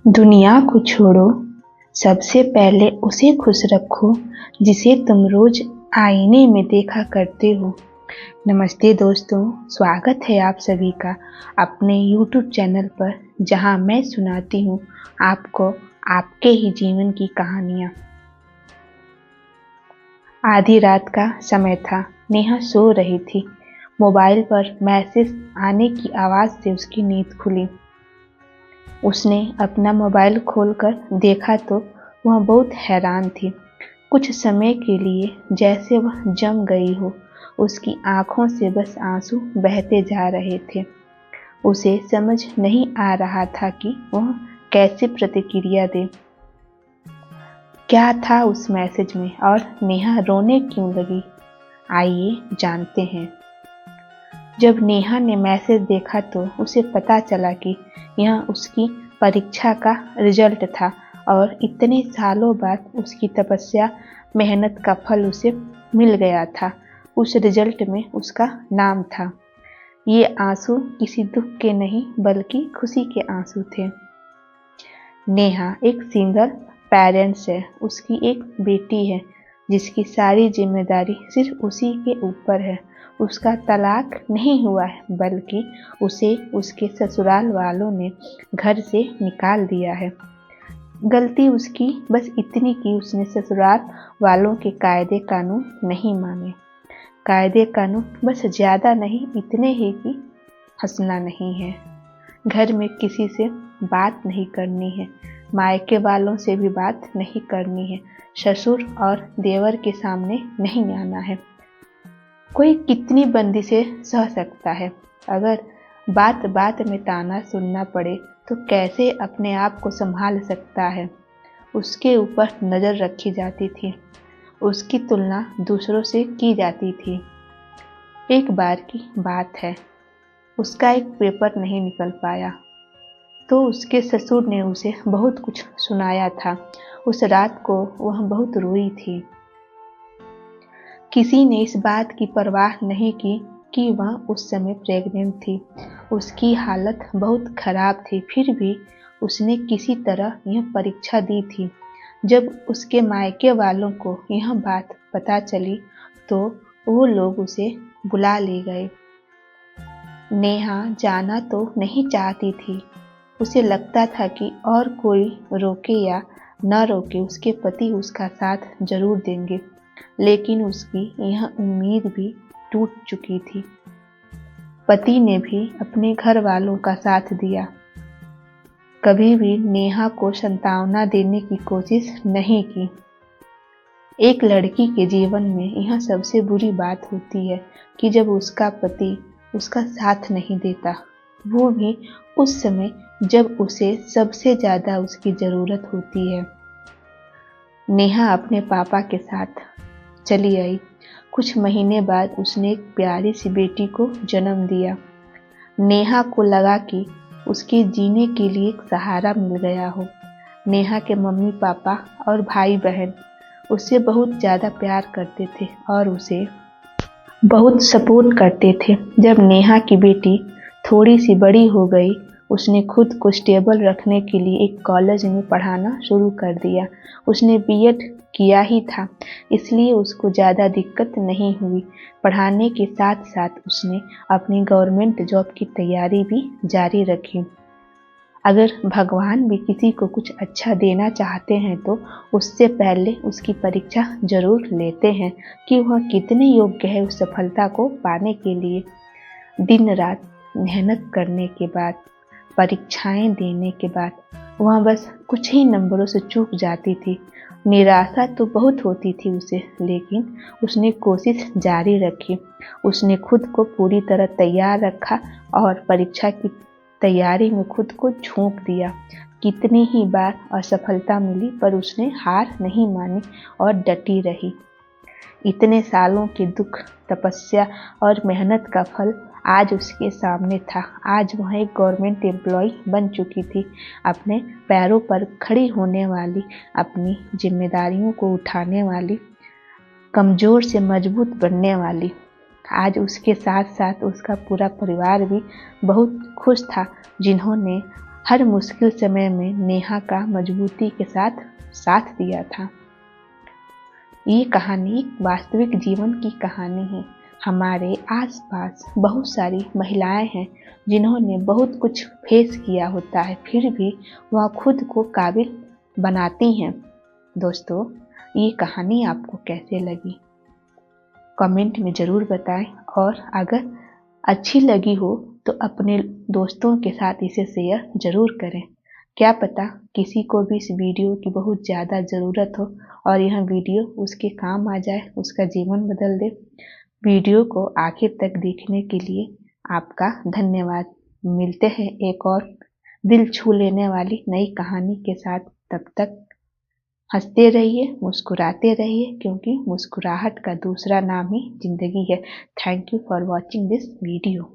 दुनिया को छोड़ो, सबसे पहले उसे खुश रखो जिसे तुम रोज आईने में देखा करते हो। नमस्ते दोस्तों, स्वागत है आप सभी का अपने YouTube चैनल पर, जहां मैं सुनाती हूं आपको आपके ही जीवन की कहानियां। आधी रात का समय था। नेहा सो रही थी। मोबाइल पर मैसेज आने की आवाज़ से उसकी नींद खुली। उसने अपना मोबाइल खोलकर देखा तो वह बहुत हैरान थी। कुछ समय के लिए जैसे वह जम गई हो। उसकी आंखों से बस आंसू बहते जा रहे थे। उसे समझ नहीं आ रहा था कि वह कैसे प्रतिक्रिया दे। क्या था उस मैसेज में और नेहा रोने क्यों लगी? आइए जानते हैं। जब नेहा ने मैसेज देखा तो उसे पता चला कि यह उसकी परीक्षा का रिजल्ट था और इतने सालों बाद उसकी तपस्या मेहनत का फल उसे मिल गया था। उस रिजल्ट में उसका नाम था। ये आंसू किसी दुख के नहीं बल्कि खुशी के आंसू थे। नेहा एक सिंगल पेरेंट्स है। उसकी एक बेटी है जिसकी सारी जिम्मेदारी सिर्फ उसी के ऊपर है। उसका तलाक नहीं हुआ है बल्कि उसे उसके ससुराल वालों ने घर से निकाल दिया है। गलती उसकी बस इतनी कि उसने ससुराल वालों के कायदे कानून नहीं माने। कायदे कानून बस ज़्यादा नहीं, इतने ही कि हंसना नहीं है, घर में किसी से बात नहीं करनी है, मायके वालों से भी बात नहीं करनी है, ससुर और देवर के सामने नहीं आना है। कोई कितनी बंदिशें सह सकता है? अगर बात बात में ताना सुनना पड़े तो कैसे अपने आप को संभाल सकता है? उसके ऊपर नज़र रखी जाती थी। उसकी तुलना दूसरों से की जाती थी। एक बार की बात है, उसका एक पेपर नहीं निकल पाया तो उसके ससुर ने उसे बहुत कुछ सुनाया था। उस रात को वह बहुत रोई थी। किसी ने इस बात की परवाह नहीं की कि वह उस समय प्रेग्नेंट थी। उसकी हालत बहुत खराब थी, फिर भी उसने किसी तरह यह परीक्षा दी थी। जब उसके मायके वालों को यह बात पता चली तो वो लोग उसे बुला ले गए। नेहा जाना तो नहीं चाहती थी। उसे लगता था कि और कोई रोके या न रोके उसके पति उसका साथ जरूर देंगे, लेकिन उसकी यह उम्मीद भी टूट चुकी थी। पति ने भी अपने घर वालों का साथ दिया, कभी भी नेहा को सांत्वना देने की कोशिश नहीं की। एक लड़की के जीवन में यह सबसे बुरी बात होती है कि जब उसका पति उसका साथ नहीं देता, वो भी उस समय जब उसे सबसे ज़्यादा उसकी ज़रूरत होती है। नेहा अपने पापा के साथ चली आई। कुछ महीने बाद उसने एक प्यारी सी बेटी को जन्म दिया। नेहा को लगा कि उसके जीने के लिए एक सहारा मिल गया हो। नेहा के मम्मी पापा और भाई बहन उससे बहुत ज़्यादा प्यार करते थे और उसे बहुत सपोर्ट करते थे। जब नेहा की बेटी थोड़ी सी बड़ी हो गई, उसने खुद को स्टेबल रखने के लिए एक कॉलेज में पढ़ाना शुरू कर दिया। उसने बीएड किया ही था, इसलिए उसको ज़्यादा दिक्कत नहीं हुई। पढ़ाने के साथ साथ उसने अपनी गवर्नमेंट जॉब की तैयारी भी जारी रखी। अगर भगवान भी किसी को कुछ अच्छा देना चाहते हैं तो उससे पहले उसकी परीक्षा जरूर लेते हैं कि वह कितने योग्य है उस सफलता को पाने के लिए। दिन रात मेहनत करने के बाद, परीक्षाएं देने के बाद वह बस कुछ ही नंबरों से चूक जाती थी। निराशा तो बहुत होती थी उसे, लेकिन उसने कोशिश जारी रखी। उसने खुद को पूरी तरह तैयार रखा और परीक्षा की तैयारी में खुद को झोंक दिया। कितनी ही बार असफलता मिली पर उसने हार नहीं मानी और डटी रही। इतने सालों के दुख, तपस्या और मेहनत का फल आज उसके सामने था। आज वह एक गवर्नमेंट एम्प्लॉय बन चुकी थी, अपने पैरों पर खड़ी होने वाली, अपनी जिम्मेदारियों को उठाने वाली, कमज़ोर से मजबूत बनने वाली। आज उसके साथ साथ उसका पूरा परिवार भी बहुत खुश था, जिन्होंने हर मुश्किल समय में नेहा का मजबूती के साथ साथ दिया था। ये कहानी वास्तविक जीवन की कहानी है। हमारे आसपास बहुत सारी महिलाएं हैं जिन्होंने बहुत कुछ फेस किया होता है, फिर भी वह खुद को काबिल बनाती हैं। दोस्तों, ये कहानी आपको कैसे लगी कमेंट में ज़रूर बताएं, और अगर अच्छी लगी हो तो अपने दोस्तों के साथ इसे शेयर ज़रूर करें। क्या पता किसी को भी इस वीडियो की बहुत ज़्यादा ज़रूरत हो और यह वीडियो उसके काम आ जाए, उसका जीवन बदल दे। वीडियो को आखिर तक देखने के लिए आपका धन्यवाद। मिलते हैं एक और दिल छू लेने वाली नई कहानी के साथ। तब तक हंसते रहिए, मुस्कुराते रहिए, क्योंकि मुस्कुराहट का दूसरा नाम ही जिंदगी है। Thank you for watching this video.